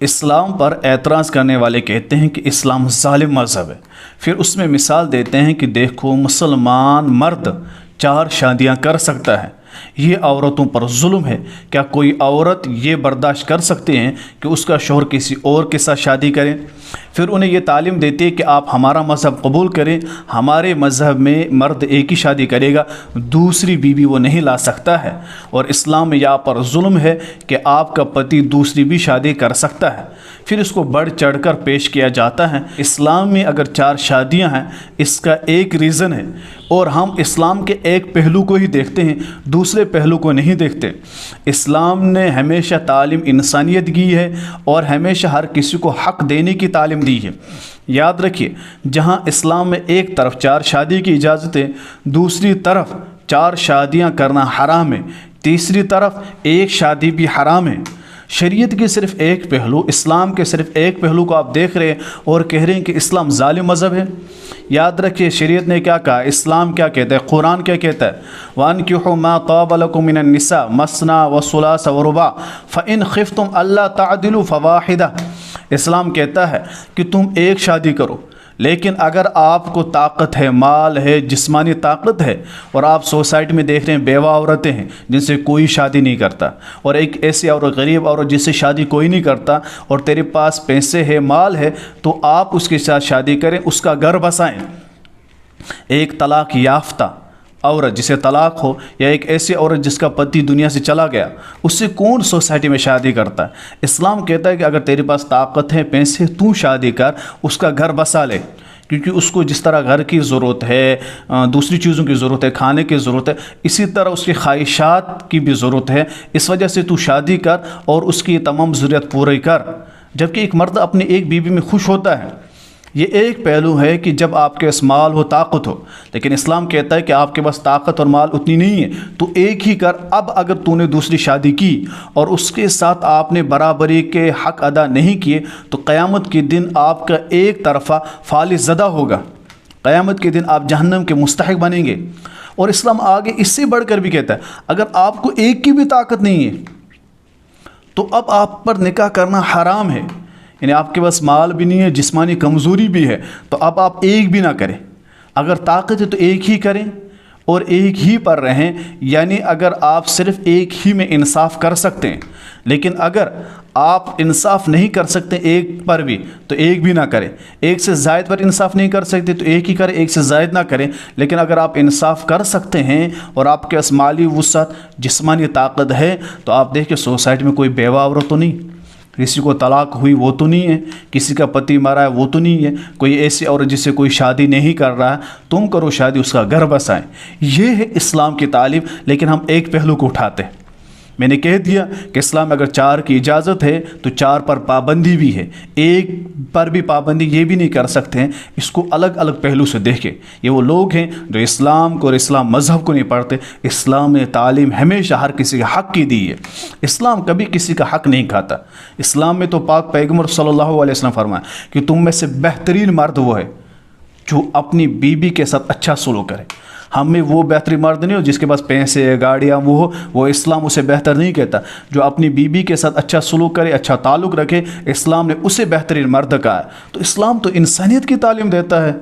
اسلام پر اعتراض کرنے والے کہتے ہیں کہ اسلام ظالم مذہب ہے، پھر اس میں مثال دیتے ہیں کہ دیکھو مسلمان مرد 4 شادیاں کر سکتا ہے، یہ عورتوں پر ظلم ہے۔ کیا کوئی عورت یہ برداشت کر سکتے ہیں کہ اس کا شوہر کسی اور کے ساتھ شادی کرے؟ پھر انہیں یہ تعلیم دیتے ہیں کہ آپ ہمارا مذہب قبول کریں، ہمارے مذہب میں مرد ایک ہی شادی کرے گا، دوسری بیوی وہ نہیں لا سکتا ہے، اور اسلام میں یہاں پر ظلم ہے کہ آپ کا پتی دوسری بھی شادی کر سکتا ہے۔ پھر اس کو بڑھ چڑھ کر پیش کیا جاتا ہے۔ اسلام میں اگر 4 شادیاں ہیں، اس کا ایک ریزن ہے، اور ہم اسلام کے ایک پہلو کو ہی دیکھتے ہیں، دوسرے پہلو کو نہیں دیکھتے۔ اسلام نے ہمیشہ تعلیم انسانیت کی ہے اور ہمیشہ ہر کسی کو حق دینے کی تعلیم دی ہے۔ یاد رکھیے، جہاں اسلام میں ایک طرف 4 شادی کی اجازت ہے، دوسری طرف 4 شادیاں کرنا حرام ہے، تیسری طرف ایک شادی بھی حرام ہے۔ شریعت کی صرف ایک پہلو، اسلام کے صرف ایک پہلو کو آپ دیکھ رہے ہیں اور کہہ رہے ہیں کہ اسلام ظالم مذہب ہے۔ یاد رکھیے شریعت نے کیا کہا، اسلام کیا کہتا ہے، قرآن کیا کہتا ہے، وَأَنكِحُوا مَا طَابَ لَكُم مِّنَ النِّسَاءِ مَثْنَىٰ وَثُلَاثَ وَرُبَاعَ فَإِنْ خِفْتُمْ أَلَّا تَعْدِلُوا فَوَاحِدَةً۔ اسلام کہتا ہے کہ تم ایک شادی کرو، لیکن اگر آپ کو طاقت ہے، مال ہے، جسمانی طاقت ہے، اور آپ سوسائٹی میں دیکھ رہے ہیں بیوہ عورتیں ہیں جن سے کوئی شادی نہیں کرتا، اور ایک ایسی عورت غریب عورت جس سے شادی کوئی نہیں کرتا، اور تیرے پاس پیسے ہے، مال ہے، تو آپ اس کے ساتھ شادی کریں، اس کا گھر بسائیں۔ ایک طلاق یافتہ عورت جسے طلاق ہو، یا ایک ایسی عورت جس کا پتی دنیا سے چلا گیا، اس سے کون سوسائٹی میں شادی کرتا ہے؟ اسلام کہتا ہے کہ اگر تیرے پاس طاقت ہے، پیسے، تو شادی کر، اس کا گھر بسا لے، کیونکہ اس کو جس طرح گھر کی ضرورت ہے، دوسری چیزوں کی ضرورت ہے، کھانے کی ضرورت ہے، اسی طرح اس کی خواہشات کی بھی ضرورت ہے۔ اس وجہ سے تو شادی کر اور اس کی تمام ضرورت پوری کر۔ جبکہ ایک مرد اپنی ایک بیوی میں خوش ہوتا ہے۔ یہ ایک پہلو ہے کہ جب آپ کے پاس مال ہو، طاقت ہو، لیکن اسلام کہتا ہے کہ آپ کے پاس طاقت اور مال اتنی نہیں ہے تو ایک ہی کر۔ اب اگر تو نے دوسری شادی کی اور اس کے ساتھ آپ نے برابری کے حق ادا نہیں کیے تو قیامت کے دن آپ کا ایک طرفہ فالح زدہ ہوگا، قیامت کے دن آپ جہنم کے مستحق بنیں گے۔ اور اسلام آگے اس سے بڑھ کر بھی کہتا ہے اگر آپ کو ایک کی بھی طاقت نہیں ہے تو اب آپ پر نکاح کرنا حرام ہے، یعنی آپ کے پاس مال بھی نہیں ہے، جسمانی کمزوری بھی ہے، تو اب آپ ایک بھی نہ کریں۔ اگر طاقت ہے تو ایک ہی کریں اور ایک ہی پر رہیں، یعنی اگر آپ صرف ایک ہی میں انصاف کر سکتے ہیں، لیکن اگر آپ انصاف نہیں کر سکتے ایک پر بھی تو ایک بھی نہ کریں۔ ایک سے زائد پر انصاف نہیں کر سکتے تو ایک ہی کریں، ایک سے زائد نہ کریں۔ لیکن اگر آپ انصاف کر سکتے ہیں اور آپ کے پاس مالی وسعت، جسمانی طاقت ہے، تو آپ دیکھیں سوسائٹی میں کوئی بیوہ عورت تو نہیں، کسی کو طلاق ہوئی وہ تو نہیں ہے، کسی کا پتی مرا ہے وہ تو نہیں ہے، کوئی ایسی عورت جس سے کوئی شادی نہیں کر رہا ہے، تم کرو شادی، اس کا گھر بسائیں۔ یہ ہے اسلام کی تعلیم، لیکن ہم ایک پہلو کو اٹھاتے ہیں۔ میں نے کہہ دیا کہ اسلام میں اگر 4 کی اجازت ہے تو 4 پر پابندی بھی ہے، ایک پر بھی پابندی یہ بھی نہیں کر سکتے ہیں۔ اس کو الگ الگ پہلو سے دیکھیں۔ یہ وہ لوگ ہیں جو اسلام کو اور اسلام مذہب کو نہیں پڑھتے۔ اسلام نے تعلیم ہمیشہ ہر کسی کے حق کی دی ہے، اسلام کبھی کسی کا حق نہیں کھاتا۔ اسلام میں تو پاک پیغمبر صلی اللہ علیہ وسلم فرمایا کہ تم میں سے بہترین مرد وہ ہے جو اپنی بیوی کے ساتھ اچھا سلوک کرے۔ ہم میں وہ بہترین مرد نہیں ہو جس کے پاس پیسے، گاڑیاں وہ اسلام اسے بہتر نہیں کہتا۔ جو اپنی بیوی کے ساتھ اچھا سلوک کرے، اچھا تعلق رکھے، اسلام نے اسے بہترین مرد کہا ہے۔ تو اسلام تو انسانیت کی تعلیم دیتا ہے۔